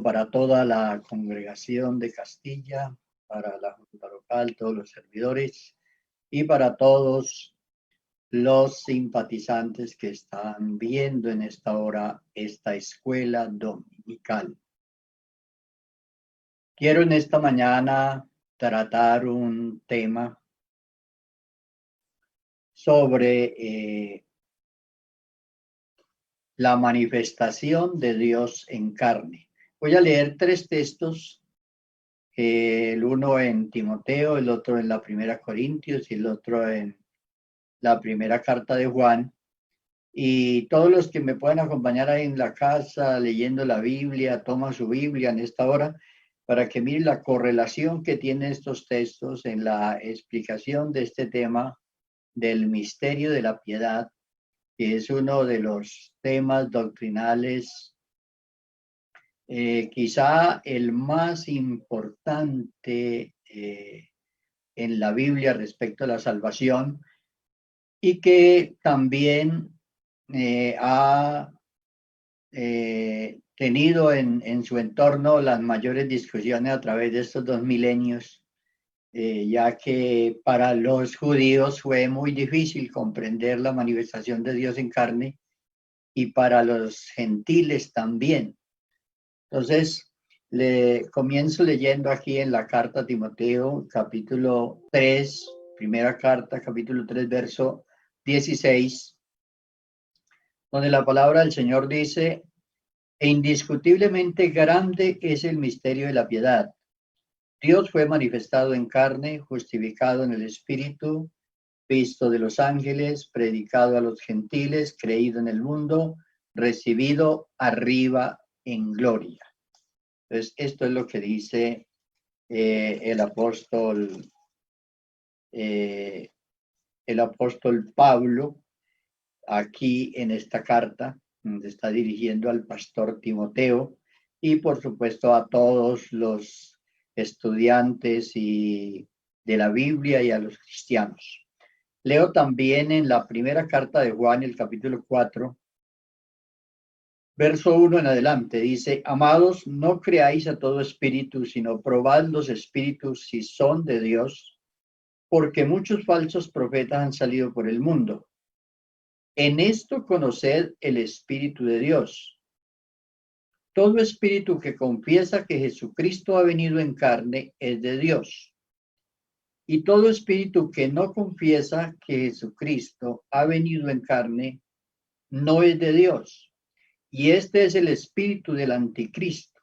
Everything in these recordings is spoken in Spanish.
para toda la congregación de Castilla, para la Junta Local, todos los servidores y para todos los simpatizantes que están viendo en esta hora esta escuela dominical. Quiero en esta mañana tratar un tema sobre la manifestación de Dios en carne. Voy a leer 3 textos, el uno en Timoteo, el otro en la Primera Corintios y el otro en la primera carta de Juan. Y todos los que me puedan acompañar ahí en la casa leyendo la Biblia, toma su Biblia en esta hora para que miren la correlación que tienen estos textos en la explicación de este tema del misterio de la piedad, que es uno de los temas doctrinales, quizá el más importante en la Biblia respecto a la salvación, y que también ha tenido en su entorno las mayores discusiones a través de estos 2 milenios, ya que para los judíos fue muy difícil comprender la manifestación de Dios en carne y para los gentiles también. Entonces, le comienzo leyendo aquí en la carta a Timoteo, capítulo 3, primera carta, capítulo 3, verso 16, donde la palabra del Señor dice: e indiscutiblemente grande es el misterio de la piedad. Dios fue manifestado en carne, justificado en el Espíritu, visto de los ángeles, predicado a los gentiles, creído en el mundo, recibido arriba en gloria. Entonces, esto es lo que dice el apóstol Pablo aquí en esta carta, donde está dirigiendo al pastor Timoteo y por supuesto a todos los estudiantes y de la Biblia y a los cristianos. Leo también en la primera carta de Juan, el capítulo 4, verso 1 en adelante, dice: amados, no creáis a todo espíritu, sino probad los espíritus si son de Dios, porque muchos falsos profetas han salido por el mundo. En esto conoced el Espíritu de Dios. Todo espíritu que confiesa que Jesucristo ha venido en carne es de Dios. Y todo espíritu que no confiesa que Jesucristo ha venido en carne no es de Dios. Y este es el espíritu del anticristo,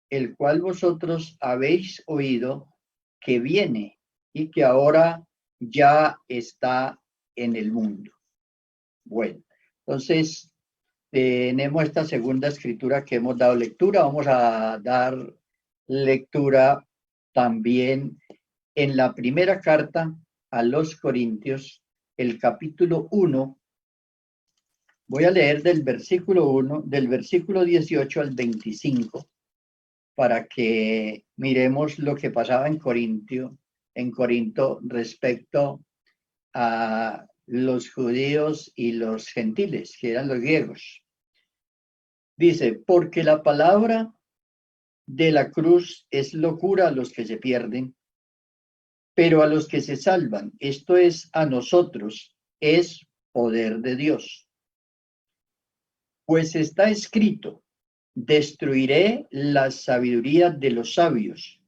el cual vosotros habéis oído que viene y que ahora ya está en el mundo. Bueno, entonces tenemos esta segunda escritura que hemos dado lectura. Vamos a dar lectura también en la primera carta a los Corintios, el capítulo 1. Voy a leer del versículo 1, del versículo 18 al 25, para que miremos lo que pasaba en Corinto respecto a los judíos y los gentiles, que eran los griegos. Dice: porque la palabra de la cruz es locura a los que se pierden, pero a los que se salvan, esto es, a nosotros, es poder de Dios. Pues está escrito: destruiré la sabiduría de los sabios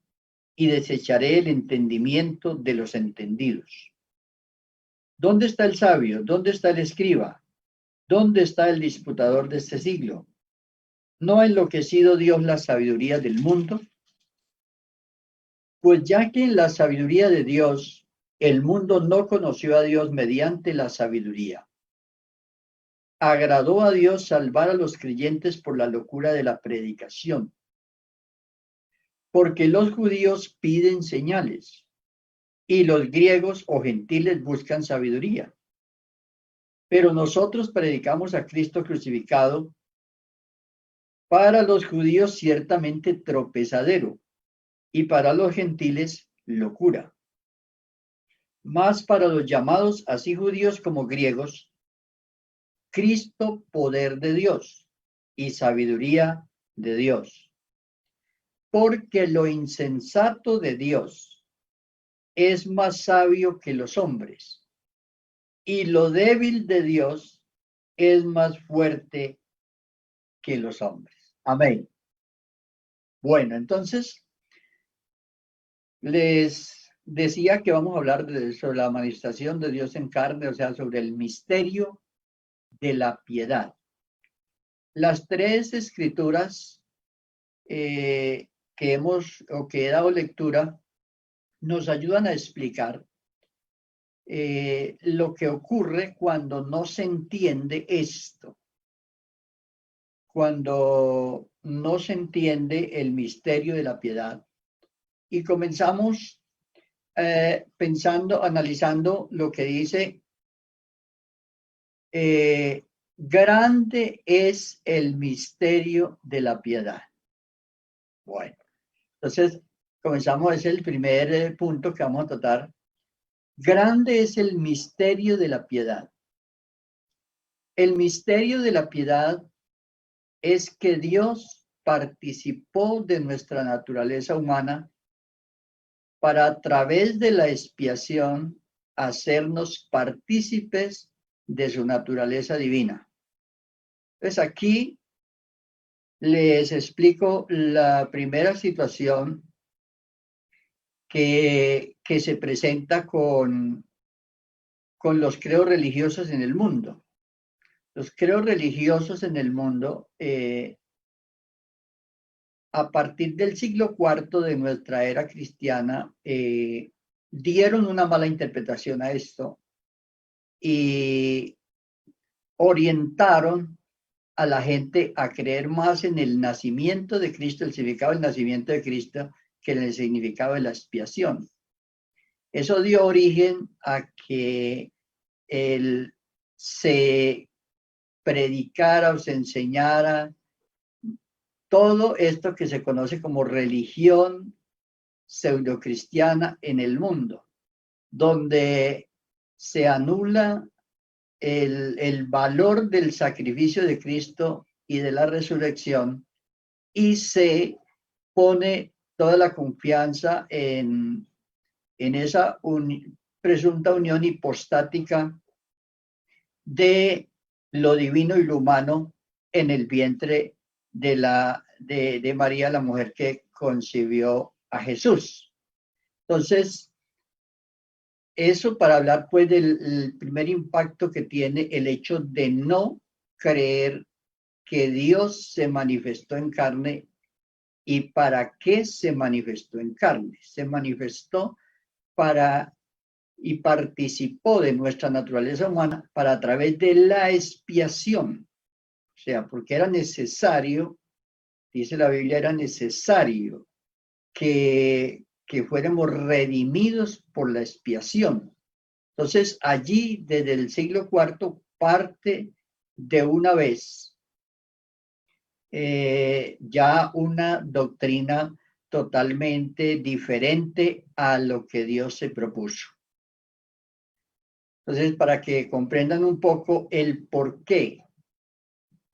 y desecharé el entendimiento de los entendidos. ¿Dónde está el sabio? ¿Dónde está el escriba? ¿Dónde está el disputador de este siglo? ¿No ha enloquecido Dios la sabiduría del mundo? Pues ya que en la sabiduría de Dios el mundo no conoció a Dios mediante la sabiduría, agradó a Dios salvar a los creyentes por la locura de la predicación. Porque los judíos piden señales y los griegos o gentiles buscan sabiduría. Pero nosotros predicamos a Cristo crucificado, para los judíos ciertamente tropezadero y para los gentiles locura. Mas para los llamados, así judíos como griegos, Cristo poder de Dios y sabiduría de Dios. porque lo insensato de Dios es más sabio que los hombres, y lo débil de Dios es más fuerte que los hombres. Amén. Bueno, entonces les decía que vamos a hablar sobre la manifestación de Dios en carne, o sea, sobre el misterio de la piedad. Las tres escrituras que he dado lectura nos ayudan a explicar lo que ocurre cuando no se entiende esto, cuando no se entiende el misterio de la piedad. Y comenzamos analizando lo que dice, grande es el misterio de la piedad. Bueno, entonces comenzamos, es el primer punto que vamos a tratar. Grande es el misterio de la piedad. El misterio de la piedad es que Dios participó de nuestra naturaleza humana para, a través de la expiación, hacernos partícipes de su naturaleza divina. Entonces aquí les explico la primera situación que se presenta con los credos religiosos en el mundo. Los credos religiosos en el mundo, a partir del siglo IV de nuestra era cristiana, dieron una mala interpretación a esto y orientaron a la gente a creer más en el nacimiento de Cristo, el significado del nacimiento de Cristo, que en el significado de la expiación. Eso dio origen a que se predicara o se enseñara todo esto que se conoce como religión pseudocristiana en el mundo, donde se anula el valor del sacrificio de Cristo y de la resurrección y se pone toda la confianza en esa presunta unión hipostática de lo divino y lo humano en el vientre de María, la mujer que concibió a Jesús. Entonces, eso para hablar pues del primer impacto que tiene el hecho de no creer que Dios se manifestó en carne. ¿Y para qué se manifestó en carne? Se manifestó y participó de nuestra naturaleza humana para, a través de la expiación. O sea, porque era necesario, dice la Biblia, era necesario que fuéramos redimidos por la expiación. Entonces, allí, desde el siglo IV, parte de una vez ya una doctrina totalmente diferente a lo que Dios se propuso. Entonces, para que comprendan un poco el por qué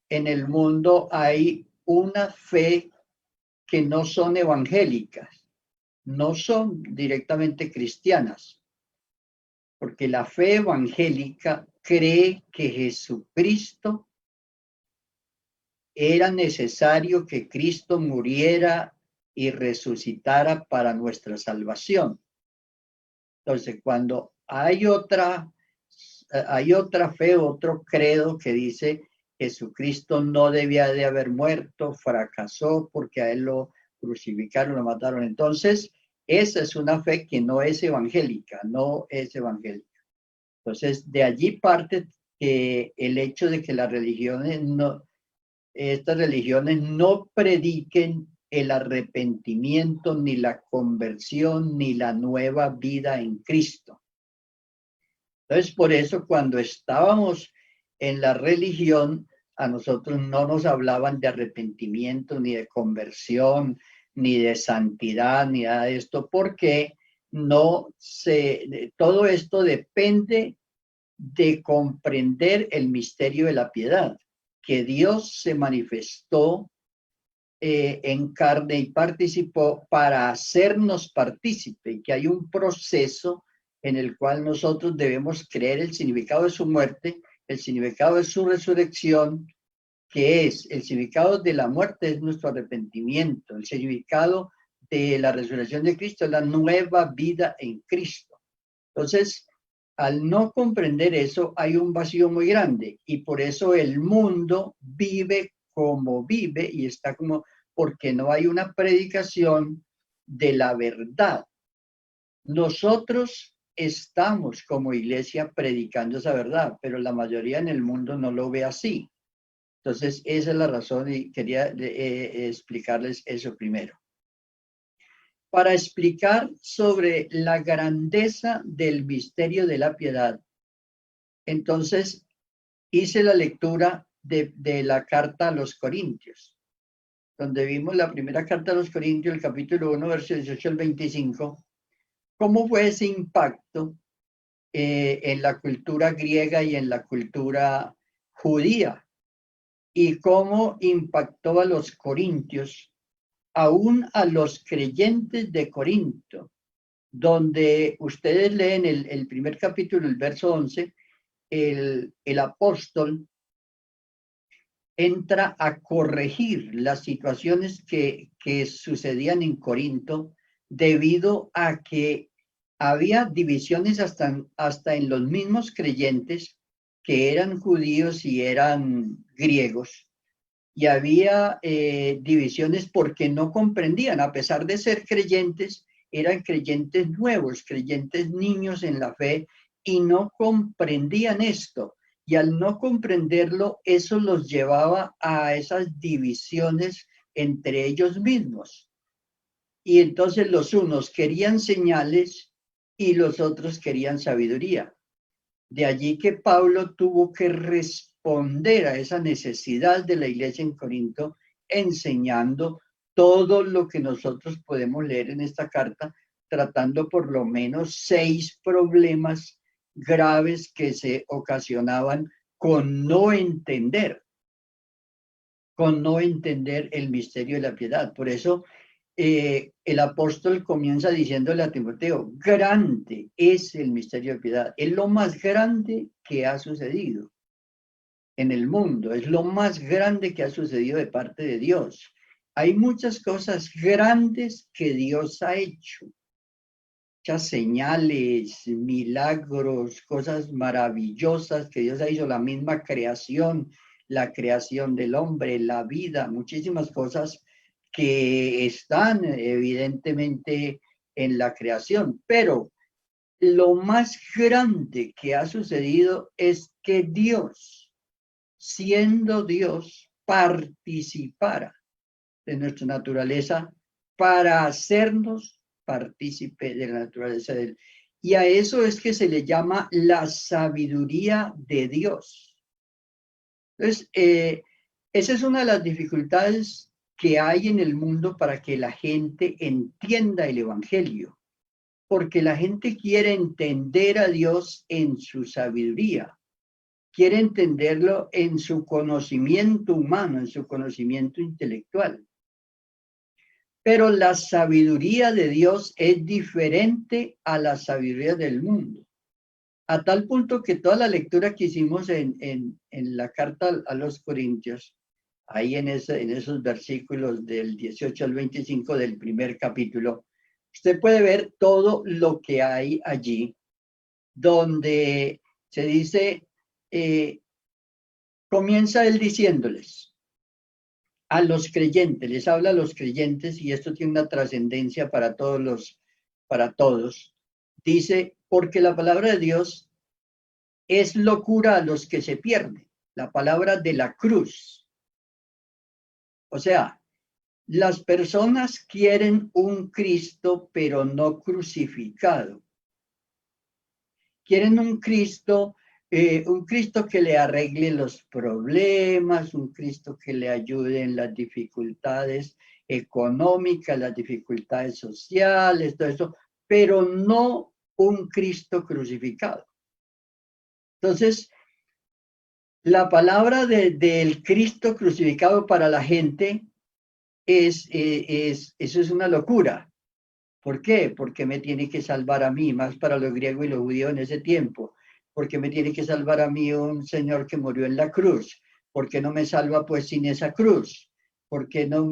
en el mundo hay una fe que no son evangélicas, no son directamente cristianas, porque la fe evangélica cree que Jesucristo era necesario que Cristo muriera y resucitara para nuestra salvación. Entonces, cuando hay otra fe, otro credo que dice Jesucristo no debía de haber muerto, fracasó porque a él lo crucificaron, lo mataron. Entonces, esa es una fe que no es evangélica, no es evangélica. Entonces, de allí parte que el hecho de que estas religiones no prediquen el arrepentimiento, ni la conversión, ni la nueva vida en Cristo. Entonces, por eso cuando estábamos en la religión, a nosotros no nos hablaban de arrepentimiento, ni de conversión, ni de santidad, ni nada de esto, porque todo esto depende de comprender el misterio de la piedad, que Dios se manifestó en carne y participó para hacernos partícipe, y que hay un proceso en el cual nosotros debemos creer el significado de su muerte, el significado de su resurrección, que es el significado de la muerte es nuestro arrepentimiento, el significado de la resurrección de Cristo es la nueva vida en Cristo. Entonces, al no comprender eso, hay un vacío muy grande y por eso el mundo vive como vive y está como, porque no hay una predicación de la verdad. Nosotros estamos como iglesia predicando esa verdad, pero la mayoría en el mundo no lo ve así. Entonces, esa es la razón y quería explicarles eso primero. Para explicar sobre la grandeza del misterio de la piedad, entonces hice la lectura de la carta a los Corintios, donde vimos la primera carta a los Corintios, el capítulo 1, versos 18 al 25, cómo fue ese impacto en la cultura griega y en la cultura judía, y cómo impactó a los corintios, aún a los creyentes de Corinto, donde ustedes leen el primer capítulo, el verso 11, el apóstol entra a corregir las situaciones que sucedían en Corinto debido a que había divisiones hasta en los mismos creyentes que eran judíos y eran griegos. Y había divisiones porque no comprendían, a pesar de ser creyentes, eran creyentes nuevos, creyentes niños en la fe, y no comprendían esto. Y al no comprenderlo, eso los llevaba a esas divisiones entre ellos mismos. Y entonces los unos querían señales y los otros querían sabiduría. De allí que Pablo tuvo que responder a esa necesidad de la iglesia en Corinto, enseñando todo lo que nosotros podemos leer en esta carta, tratando por lo menos 6 problemas graves que se ocasionaban con no entender el misterio de la piedad. Por eso el apóstol comienza diciéndole a Timoteo, grande es el misterio de piedad, es lo más grande que ha sucedido en el mundo, es lo más grande que ha sucedido de parte de Dios. Hay muchas cosas grandes que Dios ha hecho, muchas señales, milagros, cosas maravillosas que Dios ha hecho, la misma creación, la creación del hombre, la vida, muchísimas cosas que están evidentemente en la creación, pero lo más grande que ha sucedido es que Dios, siendo Dios, participara de nuestra naturaleza para hacernos partícipe de la naturaleza de Él. Y a eso es que se le llama la sabiduría de Dios. Entonces, esa es una de las dificultades que hay en el mundo para que la gente entienda el Evangelio, porque la gente quiere entender a Dios en su sabiduría, quiere entenderlo en su conocimiento humano, en su conocimiento intelectual. Pero la sabiduría de Dios es diferente a la sabiduría del mundo, a tal punto que toda la lectura que hicimos en la carta a los Corintios, ahí en esos versículos del 18 al 25 del primer capítulo, usted puede ver todo lo que hay allí, donde se dice, comienza él diciéndoles a los creyentes, les habla a los creyentes, y esto tiene una trascendencia para todos. Dice, porque la palabra de Dios es locura a los que se pierden, la palabra de la cruz. O sea, las personas quieren un Cristo, pero no crucificado. Quieren un Cristo que le arregle los problemas, un Cristo que le ayude en las dificultades económicas, las dificultades sociales, todo eso, pero no un Cristo crucificado. Entonces, la palabra del Cristo crucificado para la gente eso es una locura. ¿Por qué? Porque me tiene que salvar a mí, más para los griegos y los judíos en ese tiempo. Porque me tiene que salvar a mí un Señor que murió en la cruz. ¿Por qué no me salva pues sin esa cruz? ¿Por qué no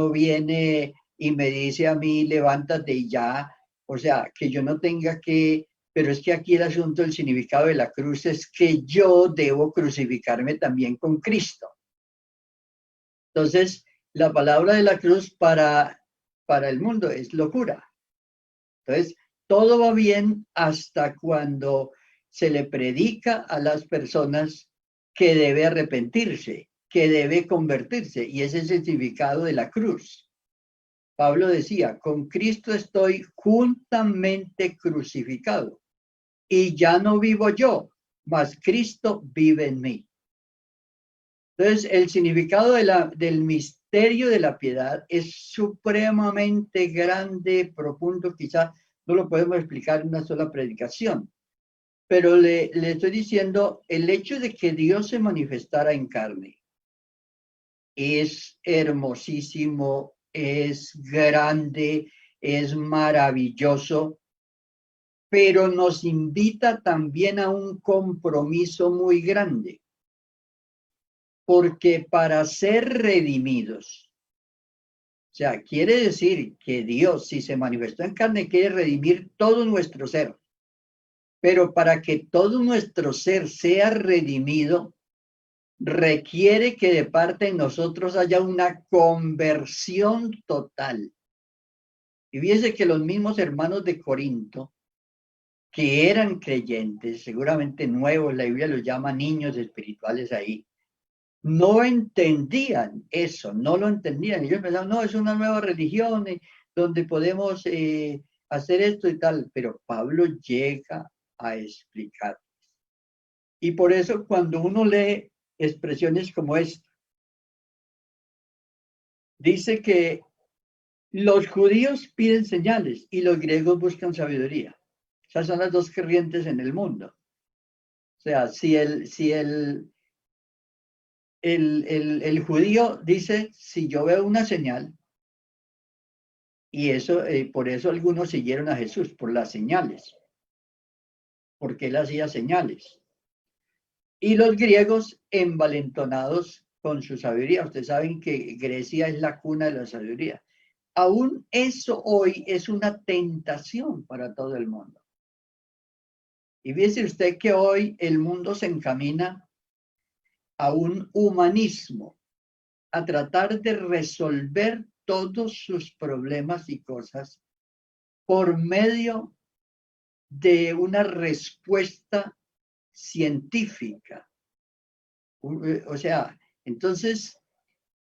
viene y me dice a mí, levántate y ya? O sea, que yo no tenga que, pero es que aquí el asunto, el significado de la cruz es que yo debo crucificarme también con Cristo. Entonces, la palabra de la cruz para el mundo es locura. Entonces, todo va bien hasta cuando se le predica a las personas que debe arrepentirse, que debe convertirse, y ese es el significado de la cruz. Pablo decía, con Cristo estoy juntamente crucificado, y ya no vivo yo, mas Cristo vive en mí. Entonces, el significado del misterio de la piedad es supremamente grande, profundo, quizá no lo podemos explicar en una sola predicación, pero le estoy diciendo, el hecho de que Dios se manifestara en carne es hermosísimo, es grande, es maravilloso, pero nos invita también a un compromiso muy grande, porque para ser redimidos, o sea, quiere decir que Dios, si se manifestó en carne, quiere redimir todo nuestro ser. Pero para que todo nuestro ser sea redimido, requiere que de parte de nosotros haya una conversión total. Y fíjense que los mismos hermanos de Corinto, que eran creyentes, seguramente nuevos, la Biblia los llama niños espirituales ahí, no entendían eso, no lo entendían. Ellos pensaban, no, es una nueva religión donde podemos hacer esto y tal, pero Pablo llega a explicar. Y por eso cuando uno lee expresiones como esta, dice que los judíos piden señales y los griegos buscan sabiduría. Esas son las dos corrientes en el mundo. O sea, si el judío dice, si yo veo una señal, y eso, por eso algunos siguieron a Jesús, por las señales, porque él hacía señales. Y los griegos envalentonados con su sabiduría. Ustedes saben que Grecia es la cuna de la sabiduría. Aún eso hoy es una tentación para todo el mundo. Y fíjese usted que hoy el mundo se encamina a un humanismo, a tratar de resolver todos sus problemas y cosas por medio de una respuesta científica. O sea, entonces,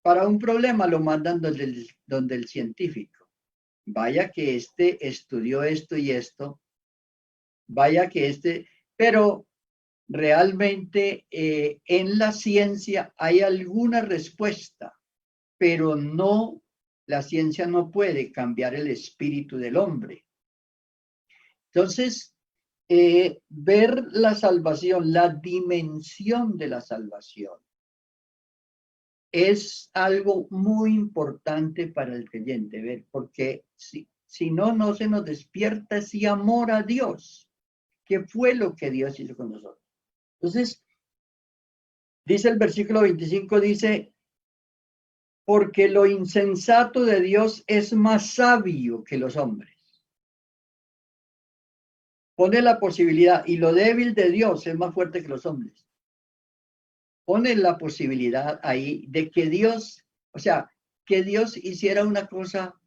para un problema lo mandan donde el científico. Vaya que este estudió esto y esto, vaya que pero realmente en la ciencia hay alguna respuesta, pero no, la ciencia no puede cambiar el espíritu del hombre. Entonces, ver la salvación, la dimensión de la salvación, es algo muy importante para el creyente, ver, porque si no, no se nos despierta ese amor a Dios, que fue lo que Dios hizo con nosotros. Entonces, dice el versículo 25, dice, porque lo insensato de Dios es más sabio que los hombres. Pone la posibilidad, y lo débil de Dios es más fuerte que los hombres. Pone la posibilidad ahí de que Dios, o sea, que Dios hiciera una cosa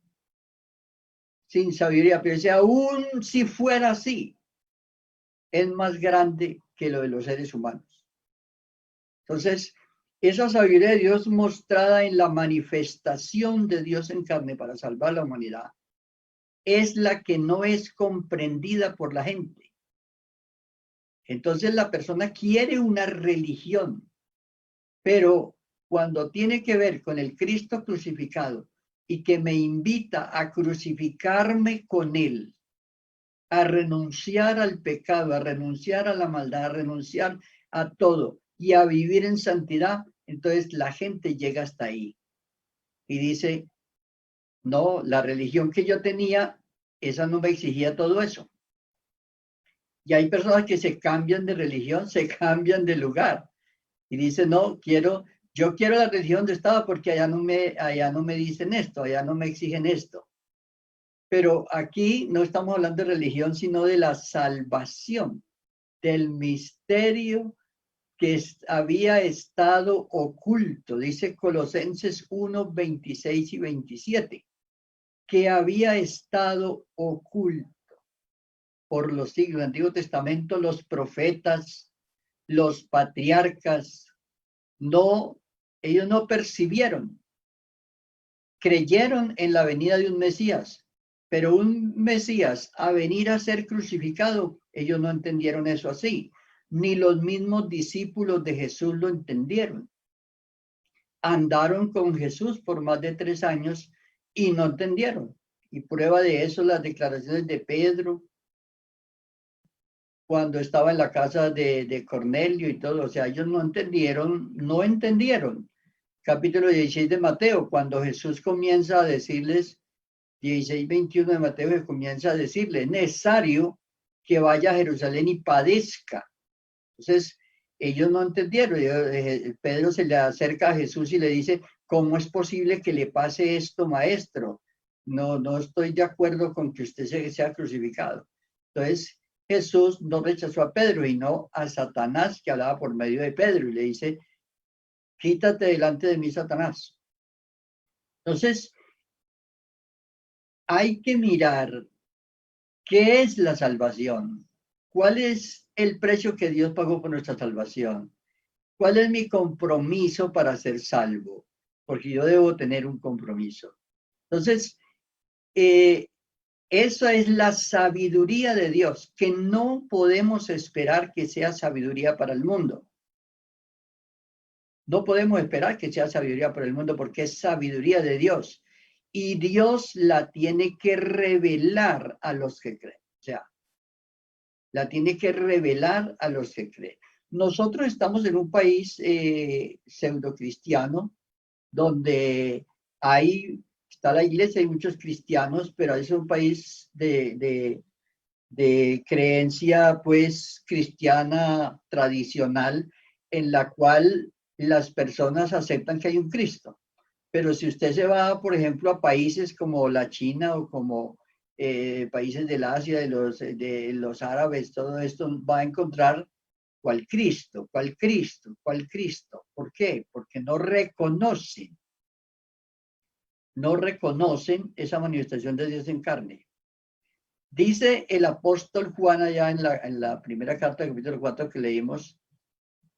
sin sabiduría, pero si aún si fuera así, es más grande que lo de los seres humanos. Entonces, esa sabiduría de Dios mostrada en la manifestación de Dios en carne para salvar a la humanidad es la que no es comprendida por la gente. Entonces la persona quiere una religión, pero cuando tiene que ver con el Cristo crucificado y que me invita a crucificarme con él, a renunciar al pecado, a renunciar a la maldad, a renunciar a todo y a vivir en santidad, entonces la gente llega hasta ahí. y dice, no, la religión que yo tenía, esa no me exigía todo eso. Y hay personas que se cambian de religión, se cambian de lugar y dicen, no, yo quiero la religión donde estaba porque allá no me dicen esto, allá no me exigen esto. Pero aquí no estamos hablando de religión, sino de la salvación, del misterio que había estado oculto, dice Colosenses 1, 26 y 27, que había estado oculto por los siglos. En el Antiguo Testamento, los profetas, los patriarcas, ellos no percibieron, creyeron en la venida de un Mesías, pero un Mesías a venir a ser crucificado, ellos no entendieron eso así, ni los mismos discípulos de Jesús lo entendieron. Andaron con Jesús por más de 3 años y no entendieron. Y prueba de eso las declaraciones de Pedro cuando estaba en la casa de Cornelio y todo. O sea, ellos no entendieron. Capítulo 16 de Mateo, cuando Jesús comienza a decirles, 16, 21 de Mateo, que comienza a decirles, es necesario que vaya a Jerusalén y padezca. Entonces, ellos no entendieron. Pedro se le acerca a Jesús y le dice, ¿cómo es posible que le pase esto, maestro? No estoy de acuerdo con que usted sea crucificado. Entonces, Jesús no rechazó a Pedro y no a Satanás, que hablaba por medio de Pedro, y le dice, quítate delante de mí, Satanás. Entonces, hay que mirar qué es la salvación, cuál es el precio que Dios pagó por nuestra salvación, cuál es mi compromiso para ser salvo, porque yo debo tener un compromiso. Entonces, esa es la sabiduría de Dios, que no podemos esperar que sea sabiduría para el mundo. No podemos esperar que sea sabiduría para el mundo porque es sabiduría de Dios. Y Dios la tiene que revelar a los que creen. O sea, la tiene que revelar a los que creen. Nosotros estamos en un país pseudo cristiano, donde está la iglesia, hay muchos cristianos, pero es un país de creencia pues cristiana tradicional, en la cual las personas aceptan que hay un Cristo. Pero si usted se va, por ejemplo, a países como la China o como países del Asia, de los árabes, todo esto, va a encontrar cuál Cristo, cuál Cristo, cuál Cristo. ¿Por qué? Porque no reconocen esa manifestación de Dios en carne. Dice el apóstol Juan allá en la primera carta, capítulo 4 que leímos,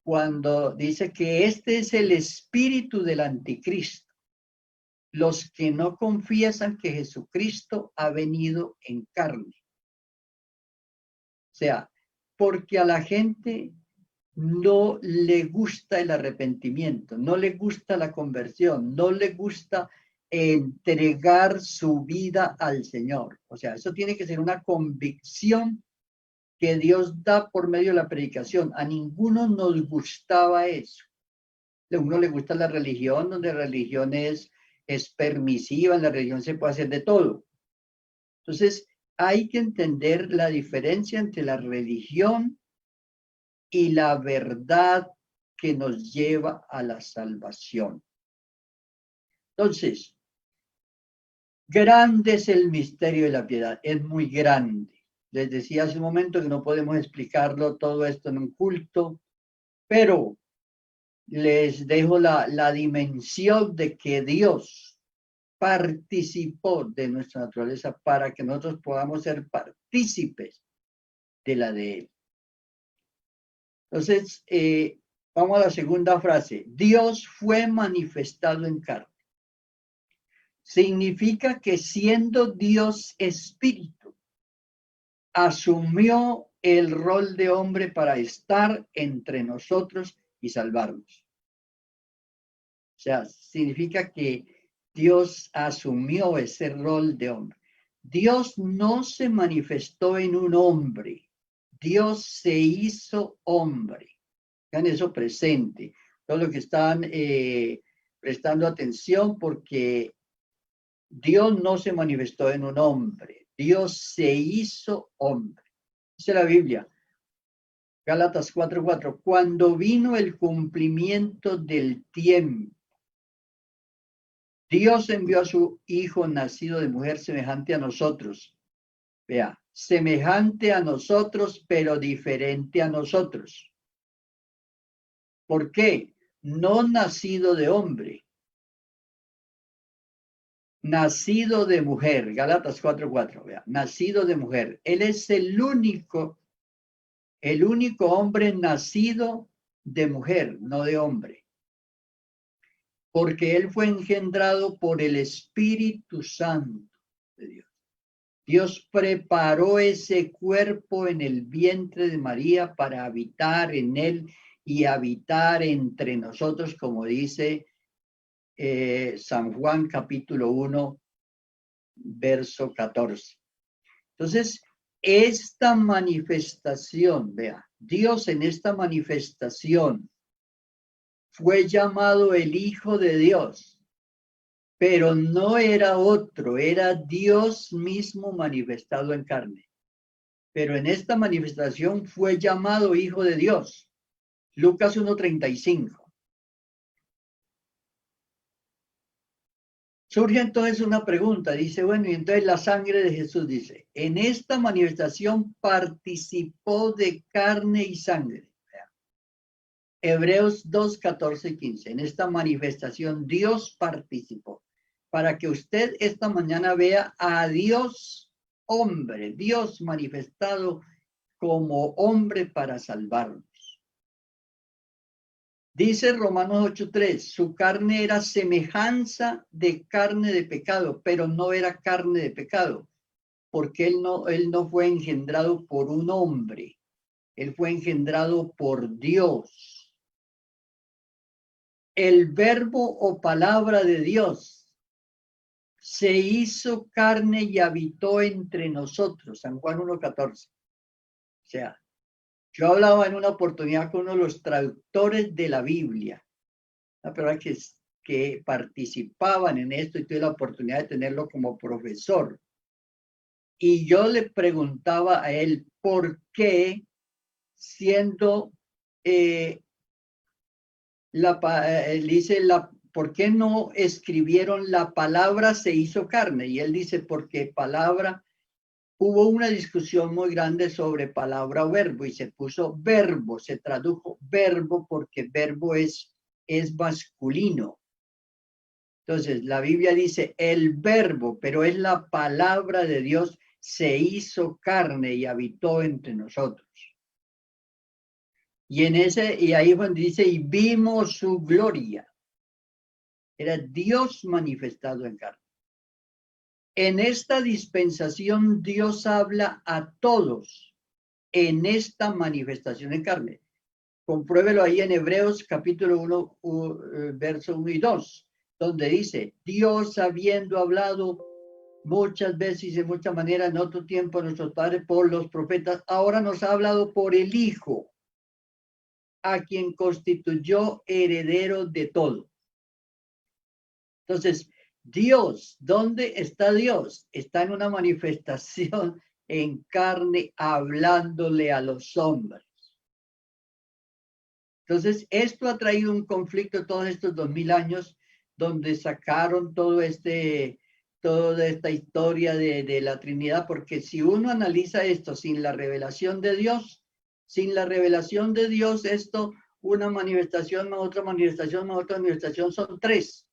cuando dice que este es el espíritu del anticristo, los que no confiesan que Jesucristo ha venido en carne. O sea, porque a la gente no le gusta el arrepentimiento, no le gusta la conversión, no le gusta entregar su vida al Señor. O sea, eso tiene que ser una convicción que Dios da por medio de la predicación. A ninguno nos gustaba eso. A uno le gusta la religión, donde la religión es permisiva, en la religión se puede hacer de todo. Entonces, hay que entender la diferencia entre la religión y la verdad que nos lleva a la salvación. Entonces, grande es el misterio de la piedad, es muy grande. Les decía hace un momento que no podemos explicarlo todo esto en un culto, pero les dejo la dimensión de que Dios participó de nuestra naturaleza para que nosotros podamos ser partícipes de la de Él. Entonces, vamos a la segunda frase. Dios fue manifestado en carne. Significa que siendo Dios espíritu, asumió el rol de hombre para estar entre nosotros y salvarnos. O sea, significa que Dios asumió ese rol de hombre. Dios no se manifestó en un hombre. Dios se hizo hombre. Vean eso presente. Todo lo que están prestando atención porque Dios no se manifestó en un hombre, Dios se hizo hombre. Dice la Biblia, Gálatas 4:4, cuando vino el cumplimiento del tiempo, Dios envió a su Hijo nacido de mujer semejante a nosotros. Vea, semejante a nosotros, pero diferente a nosotros. ¿Por qué? No nacido de hombre, nacido de mujer. Gálatas 4:4, vea, nacido de mujer. Él es el único hombre nacido de mujer, no de hombre. Porque él fue engendrado por el Espíritu Santo de Dios. Dios preparó ese cuerpo en el vientre de María para habitar en él y habitar entre nosotros, como dice San Juan capítulo 1, verso 14. Entonces, esta manifestación, vea, Dios en esta manifestación fue llamado el Hijo de Dios, pero no era otro, era Dios mismo manifestado en carne. Pero en esta manifestación fue llamado Hijo de Dios. Lucas 1:35. Surge entonces una pregunta, dice, bueno, y entonces la sangre de Jesús, dice, en esta manifestación participó de carne y sangre. Hebreos 2:14-15. En esta manifestación Dios participó. Para que usted esta mañana vea a Dios hombre, Dios manifestado como hombre para salvarnos. Dice Romanos 8:3, su carne era semejanza de carne de pecado, pero no era carne de pecado, porque él no fue engendrado por un hombre, él fue engendrado por Dios. El verbo o palabra de Dios se hizo carne y habitó entre nosotros. San Juan 1:14. O sea, yo hablaba en una oportunidad con uno de los traductores de la Biblia, una persona que participaban en esto y tuve la oportunidad de tenerlo como profesor. Y yo le preguntaba a él por qué, siendo ¿por qué no escribieron la palabra se hizo carne? Y él dice, porque palabra, hubo una discusión muy grande sobre palabra o verbo y se puso verbo, se tradujo verbo porque verbo es masculino. Entonces, la Biblia dice el verbo, pero es la palabra de Dios, se hizo carne y habitó entre nosotros. Y ahí es donde dice, y vimos su gloria. Era Dios manifestado en carne. En esta dispensación Dios habla a todos en esta manifestación en carne. Compruébelo ahí en Hebreos capítulo 1, verso 1 y 2, donde dice, Dios habiendo hablado muchas veces y de muchas maneras en otro tiempo a nuestros padres por los profetas, ahora nos ha hablado por el Hijo, a quien constituyó heredero de todo. Entonces, Dios, ¿dónde está Dios? Está en una manifestación en carne, hablándole a los hombres. Entonces, esto ha traído un conflicto todos estos 2000 años, donde sacaron toda esta historia de la Trinidad, porque si uno analiza esto sin la revelación de Dios, esto, una manifestación más otra manifestación más otra manifestación, son tres.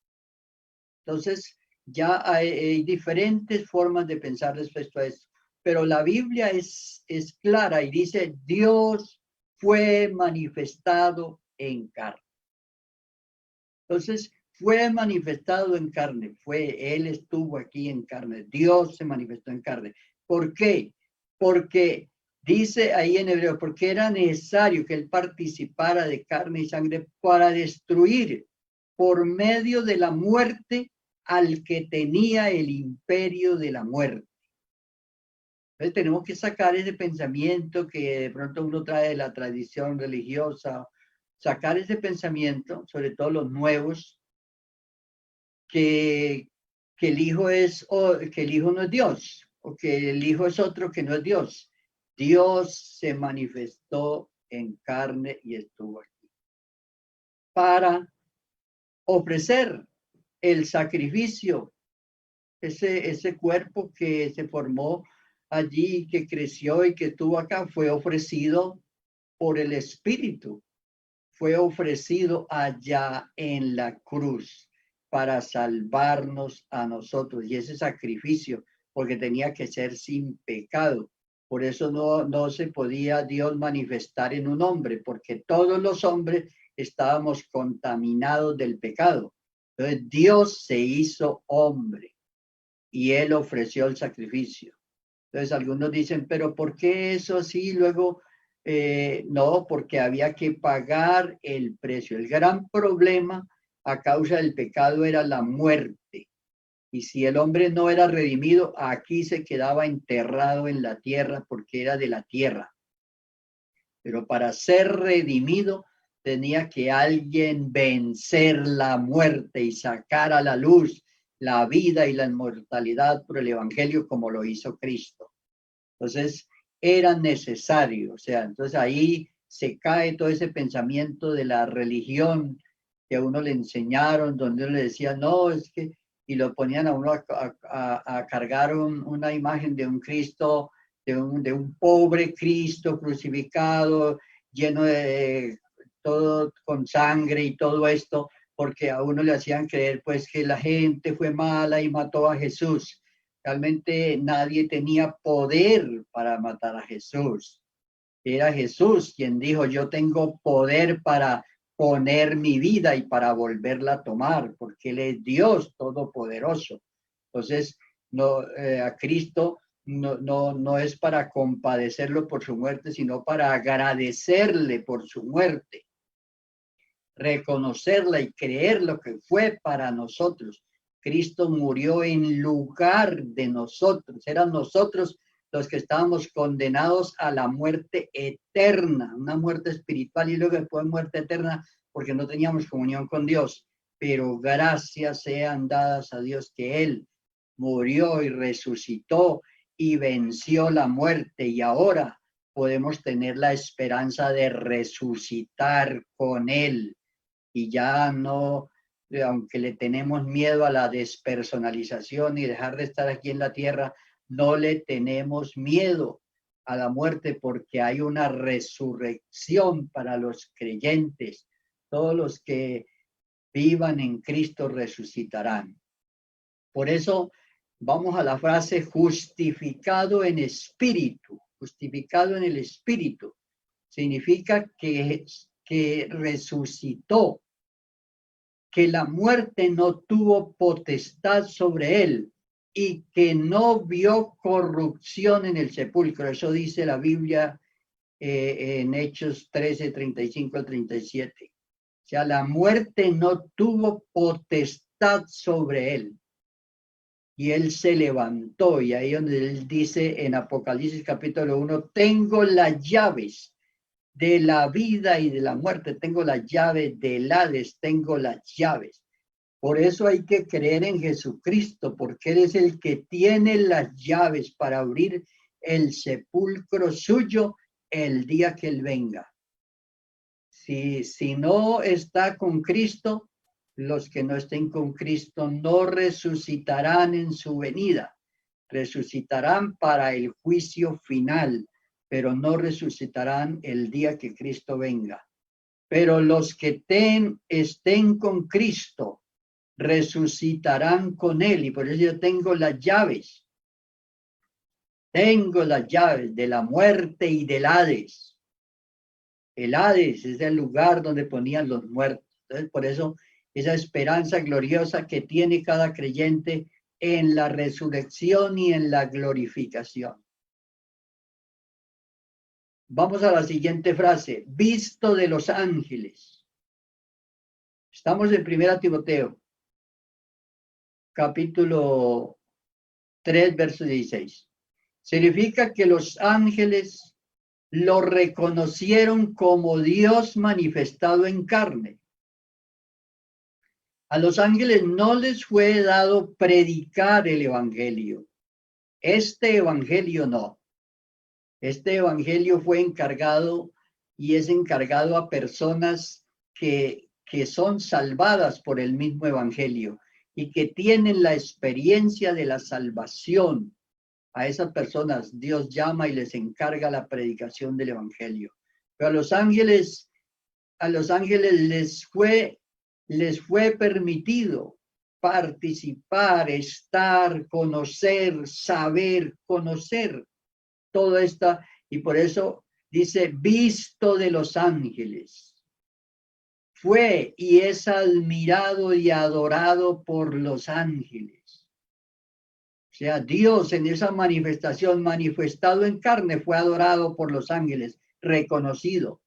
Entonces, ya hay diferentes formas de pensar respecto a esto. Pero la Biblia es clara y dice, Dios fue manifestado en carne. Entonces, fue manifestado en carne. Él estuvo aquí en carne. Dios se manifestó en carne. ¿Por qué? Porque dice ahí en hebreo, porque era necesario que él participara de carne y sangre para destruir por medio de la muerte al que tenía el imperio de la muerte. Entonces tenemos que sacar ese pensamiento que de pronto uno trae de la tradición religiosa, sacar ese pensamiento, sobre todo los nuevos, que el Hijo que el Hijo no es Dios, o que el Hijo es otro que no es Dios. Dios se manifestó en carne y estuvo aquí para ofrecer el sacrificio, ese cuerpo que se formó allí, que creció y que estuvo acá, fue ofrecido por el Espíritu, fue ofrecido allá en la cruz para salvarnos a nosotros. Y ese sacrificio, porque tenía que ser sin pecado. Por eso no se podía Dios manifestar en un hombre, porque todos los hombres estábamos contaminados del pecado. Entonces Dios se hizo hombre y él ofreció el sacrificio. Entonces algunos dicen, pero ¿por qué eso sí? Luego, no, porque había que pagar el precio. El gran problema a causa del pecado era la muerte. Y si el hombre no era redimido, aquí se quedaba enterrado en la tierra porque era de la tierra. Pero para ser redimido tenía que alguien vencer la muerte y sacar a la luz la vida y la inmortalidad por el evangelio como lo hizo Cristo. Entonces era necesario, o sea, entonces ahí se cae todo ese pensamiento de la religión que a uno le enseñaron, donde uno le decía, no, es que, y lo ponían a uno a cargar una imagen de un Cristo, de un pobre Cristo crucificado, lleno de todo con sangre y todo esto, porque a uno le hacían creer pues que la gente fue mala y mató a Jesús. Realmente nadie tenía poder para matar a Jesús. Era Jesús quien dijo, yo tengo poder para poner mi vida y para volverla a tomar, porque Él es Dios todopoderoso. Entonces, a Cristo no es para compadecerlo por su muerte, sino para agradecerle por su muerte, reconocerla y creer lo que fue para nosotros. Cristo murió en lugar de nosotros. Eran nosotros los que estábamos condenados a la muerte eterna, una muerte espiritual y luego después muerte eterna porque no teníamos comunión con Dios. Pero gracias sean dadas a Dios que Él murió y resucitó y venció la muerte y ahora podemos tener la esperanza de resucitar con Él y ya no, aunque le tenemos miedo a la despersonalización y dejar de estar aquí en la tierra, no le tenemos miedo a la muerte porque hay una resurrección para los creyentes. Todos los que vivan en Cristo resucitarán. Por eso vamos a la frase justificado en espíritu. Justificado en el espíritu significa que resucitó, que la muerte no tuvo potestad sobre él y que no vio corrupción en el sepulcro. Eso dice la Biblia en Hechos 13, 35 al 37. O sea, la muerte no tuvo potestad sobre él. Y él se levantó, y ahí donde él dice en Apocalipsis capítulo 1, tengo las llaves de la vida y de la muerte, tengo las llaves del Hades, tengo las llaves. Por eso hay que creer en Jesucristo, porque Él es el que tiene las llaves para abrir el sepulcro suyo el día que Él venga. Si no está con Cristo, los que no estén con Cristo no resucitarán en su venida. Resucitarán para el juicio final, pero no resucitarán el día que Cristo venga. Pero los que estén con Cristo resucitarán con Él. Y por eso yo tengo las llaves. Tengo las llaves de la muerte y del Hades. El Hades es el lugar donde ponían los muertos. Entonces, por eso, esa esperanza gloriosa que tiene cada creyente en la resurrección y en la glorificación. Vamos a la siguiente frase, visto de los ángeles. Estamos en 1 Timoteo, capítulo 3, verso 16. Significa que los ángeles lo reconocieron como Dios manifestado en carne. A los ángeles no les fue dado predicar el evangelio. Este evangelio no. Este evangelio fue encargado y es encargado a personas que son salvadas por el mismo evangelio y que tienen la experiencia de la salvación. A esas personas Dios llama y les encarga la predicación del evangelio. Pero a los ángeles les fue permitido participar, estar, conocer, saber, conocer todo esto, y por eso dice visto de los ángeles. Fue y es admirado y adorado por los ángeles. O sea, Dios en esa manifestación, manifestado en carne, fue adorado por los ángeles, reconocido.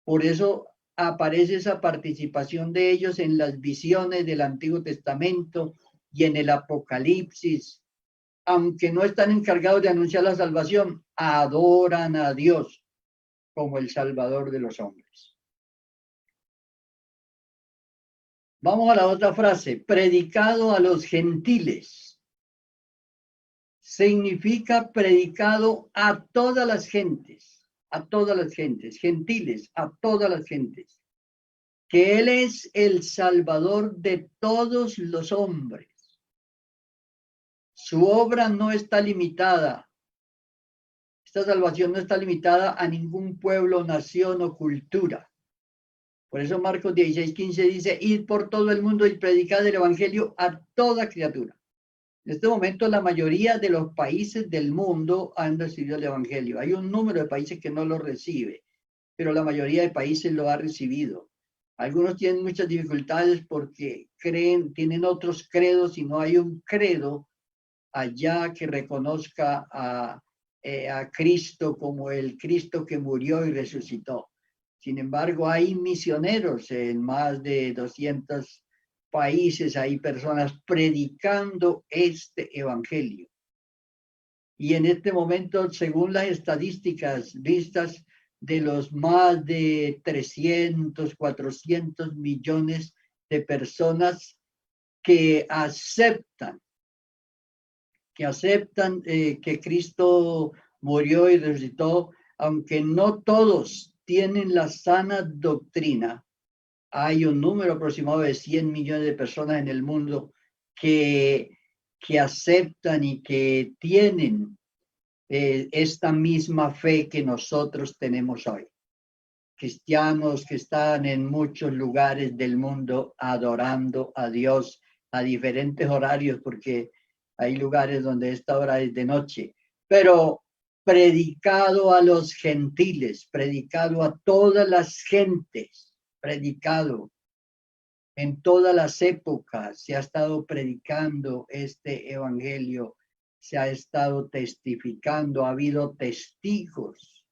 Por eso aparece esa participación de ellos en las visiones del Antiguo Testamento y en el Apocalipsis. Aunque no están encargados de anunciar la salvación, adoran a Dios como el Salvador de los hombres. Vamos a la otra frase, predicado a los gentiles. Significa predicado a todas las gentes, gentiles, a todas las gentes, que Él es el Salvador de todos los hombres. Su obra no está limitada. Esta salvación no está limitada a ningún pueblo, nación o cultura. Por eso Marcos 16:15 dice, id por todo el mundo y predicad el evangelio a toda criatura. En este momento la mayoría de los países del mundo han recibido el evangelio. Hay un número de países que no lo recibe, pero la mayoría de países lo ha recibido. Algunos tienen muchas dificultades porque tienen otros credos y no hay un credo allá que reconozca a Cristo como el Cristo que murió y resucitó. Sin embargo, hay misioneros en más de 200 países, hay personas predicando este evangelio. Y en este momento, según las estadísticas vistas, de los más de 300, 400 millones de personas que aceptan que Cristo murió y resucitó, aunque no todos tienen la sana doctrina. Hay un número aproximado de 100 millones de personas en el mundo que aceptan y que tienen esta misma fe que nosotros tenemos hoy. Cristianos que están en muchos lugares del mundo adorando a Dios a diferentes horarios, porque hay lugares donde esta hora es de noche, pero predicado a los gentiles, predicado a todas las gentes, predicado en todas las épocas, se ha estado predicando este evangelio, se ha estado testificando, ha habido testigos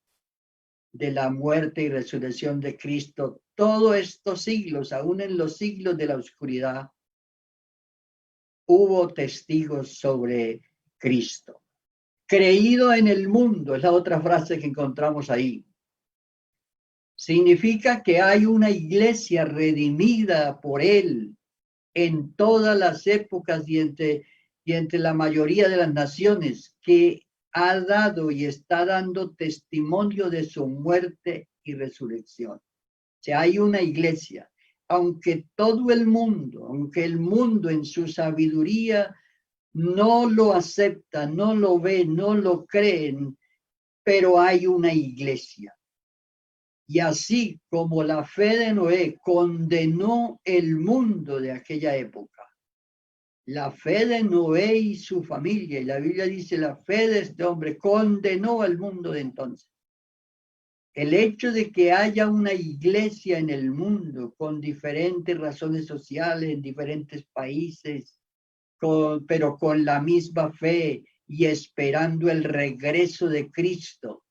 de la muerte y resurrección de Cristo todos estos siglos, aún en los siglos de la oscuridad, hubo testigos sobre Cristo. Creído en el mundo, es la otra frase que encontramos ahí. Significa que hay una iglesia redimida por Él en todas las épocas y entre la mayoría de las naciones, que ha dado y está dando testimonio de su muerte y resurrección. O sea, hay una iglesia, aunque el mundo en su sabiduría no lo acepta, no lo ve, no lo creen, pero hay una iglesia. Y así como la fe de Noé condenó el mundo de aquella época, la fe de Noé y su familia, y la Biblia dice la fe de este hombre condenó al mundo de entonces. El hecho de que haya una iglesia en el mundo con diferentes razones sociales, en diferentes países, pero con la misma fe y esperando el regreso de Cristo,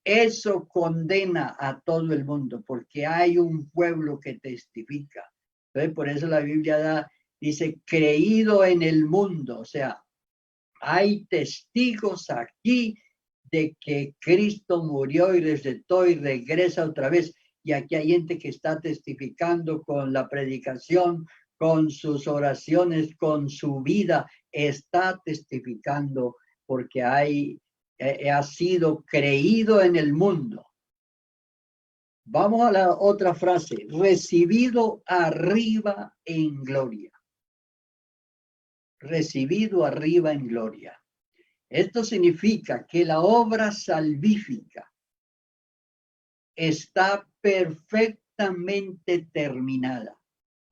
eso condena a todo el mundo, porque hay un pueblo que testifica. Entonces, por eso la Biblia dice, creído en el mundo. O sea, hay testigos aquí de que Cristo murió y resucitó y regresa otra vez. Y aquí hay gente que está testificando con la predicación, con sus oraciones, con su vida, está testificando porque ha sido creído en el mundo. Vamos a la otra frase, recibido arriba en gloria. Recibido arriba en gloria. Esto significa que la obra salvífica está perfectamente terminada.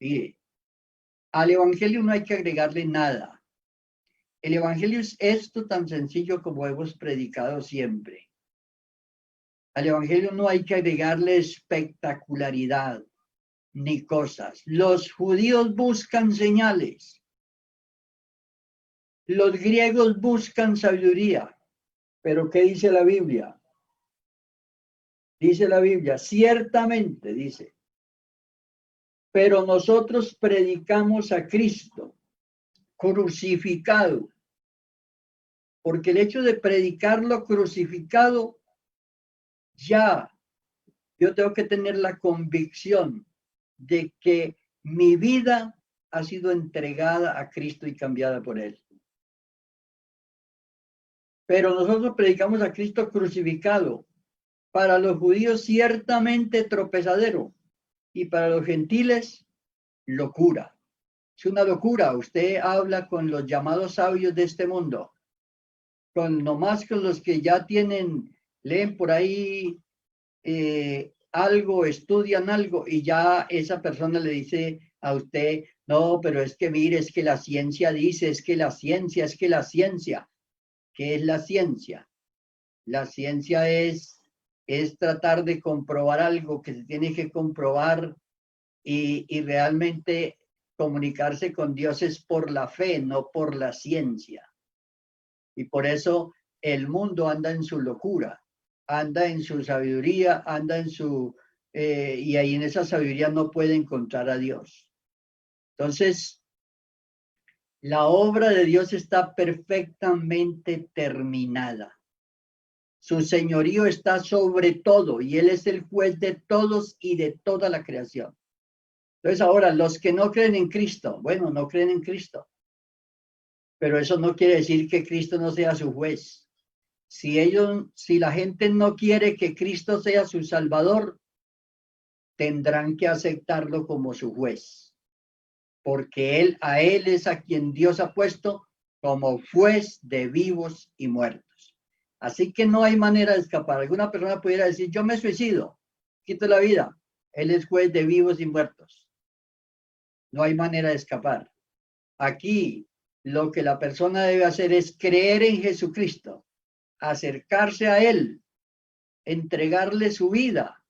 Mire, al Evangelio no hay que agregarle nada. El Evangelio es esto tan sencillo como hemos predicado siempre. Al Evangelio no hay que agregarle espectacularidad ni cosas. Los judíos buscan señales. Los griegos buscan sabiduría. Pero ¿qué dice la Biblia? Dice la Biblia, ciertamente dice, pero nosotros predicamos a Cristo crucificado, porque el hecho de predicarlo crucificado, ya yo tengo que tener la convicción de que mi vida ha sido entregada a Cristo y cambiada por Él. Pero nosotros predicamos a Cristo crucificado, para los judíos ciertamente tropezadero, y para los gentiles locura. Es una locura. Usted habla con los llamados sabios de este mundo, nomás con los que ya leen por ahí algo, estudian algo, y ya esa persona le dice a usted, no, pero es que mire, es que la ciencia dice, es que la ciencia. ¿Qué es la ciencia? La ciencia es tratar de comprobar algo que se tiene que comprobar y realmente comunicarse con Dios es por la fe, no por la ciencia. Y por eso el mundo anda en su locura, anda en su sabiduría, anda en y ahí en esa sabiduría no puede encontrar a Dios. Entonces, la obra de Dios está perfectamente terminada. Su señorío está sobre todo y Él es el juez de todos y de toda la creación. Entonces ahora, los que no creen en Cristo, bueno, no creen en Cristo, pero eso no quiere decir que Cristo no sea su juez. Si la gente no quiere que Cristo sea su Salvador, tendrán que aceptarlo como su juez, porque a Él es a quien Dios ha puesto como juez de vivos y muertos. Así que no hay manera de escapar. Alguna persona pudiera decir, yo me suicido, quito la vida. Él es juez de vivos y muertos. No hay manera de escapar. Aquí lo que la persona debe hacer es creer en Jesucristo, acercarse a Él, entregarle su vida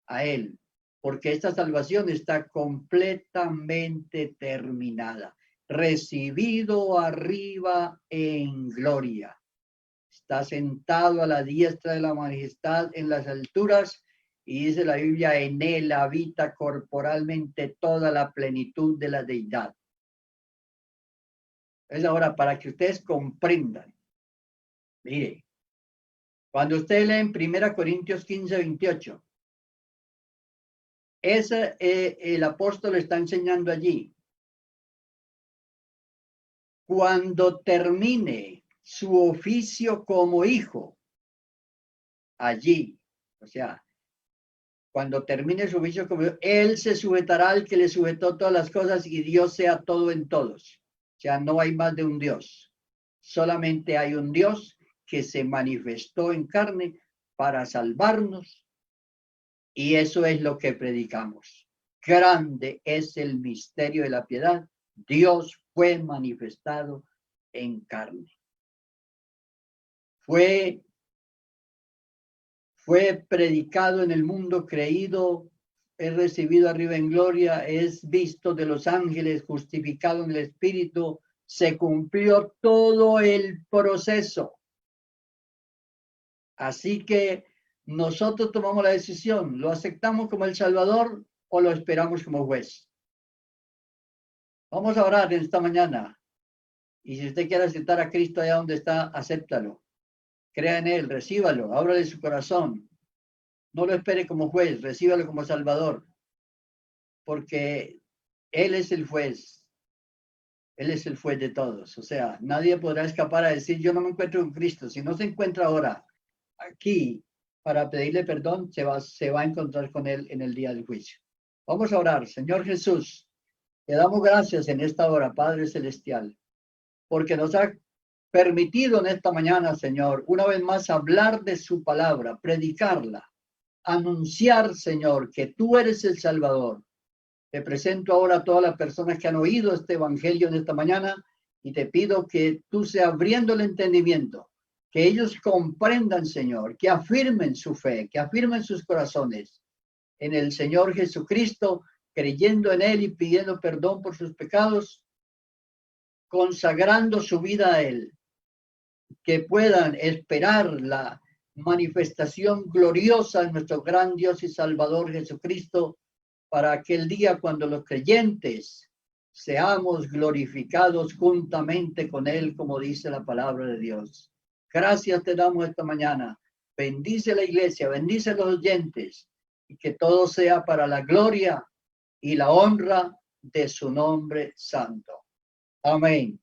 a Él, porque esta salvación está completamente terminada. Recibido arriba en gloria. Está sentado a la diestra de la majestad en las alturas y dice la Biblia, en Él habita corporalmente toda la plenitud de la deidad. Es ahora para que ustedes comprendan. Mire, cuando usted lee en 1 Corintios 15, 28, el apóstol está enseñando allí. Cuando termine su oficio como hijo, allí, o sea, cuando termine su oficio como hijo, él se sujetará al que le sujetó todas las cosas y Dios sea todo en todos. O sea, no hay más de un Dios. Solamente hay un Dios que se manifestó en carne para salvarnos y eso es lo que predicamos. Grande es el misterio de la piedad. Dios fue manifestado en carne. Fue predicado en el mundo, creído, es recibido arriba en gloria, es visto de los ángeles, justificado en el Espíritu. Se cumplió todo el proceso. Así que nosotros tomamos la decisión, ¿lo aceptamos como el Salvador o lo esperamos como juez? Vamos a orar esta mañana. Y si usted quiere aceptar a Cristo allá donde está, acéptalo. Crea en Él, recíbalo, ábrale su corazón. No lo espere como juez, recíbalo como Salvador. Porque Él es el juez. Él es el juez de todos. O sea, nadie podrá escapar a decir, yo no me encuentro con Cristo. Si no se encuentra ahora aquí para pedirle perdón, se va a encontrar con Él en el día del juicio. Vamos a orar. Señor Jesús, te damos gracias en esta hora, Padre Celestial, porque nos ha permitido en esta mañana, Señor, una vez más hablar de su palabra, predicarla, anunciar, Señor, que tú eres el Salvador. Te presento ahora a todas las personas que han oído este evangelio en esta mañana y te pido que tú seas abriendo el entendimiento, que ellos comprendan, Señor, que afirmen su fe, que afirmen sus corazones en el Señor Jesucristo, creyendo en Él y pidiendo perdón por sus pecados, consagrando su vida a Él, que puedan esperar la manifestación gloriosa de nuestro gran Dios y Salvador Jesucristo, para aquel día cuando los creyentes seamos glorificados juntamente con Él, como dice la palabra de Dios. Gracias te damos esta mañana. Bendice la iglesia, bendice a los oyentes, y que todo sea para la gloria y la honra de su nombre santo. Amén.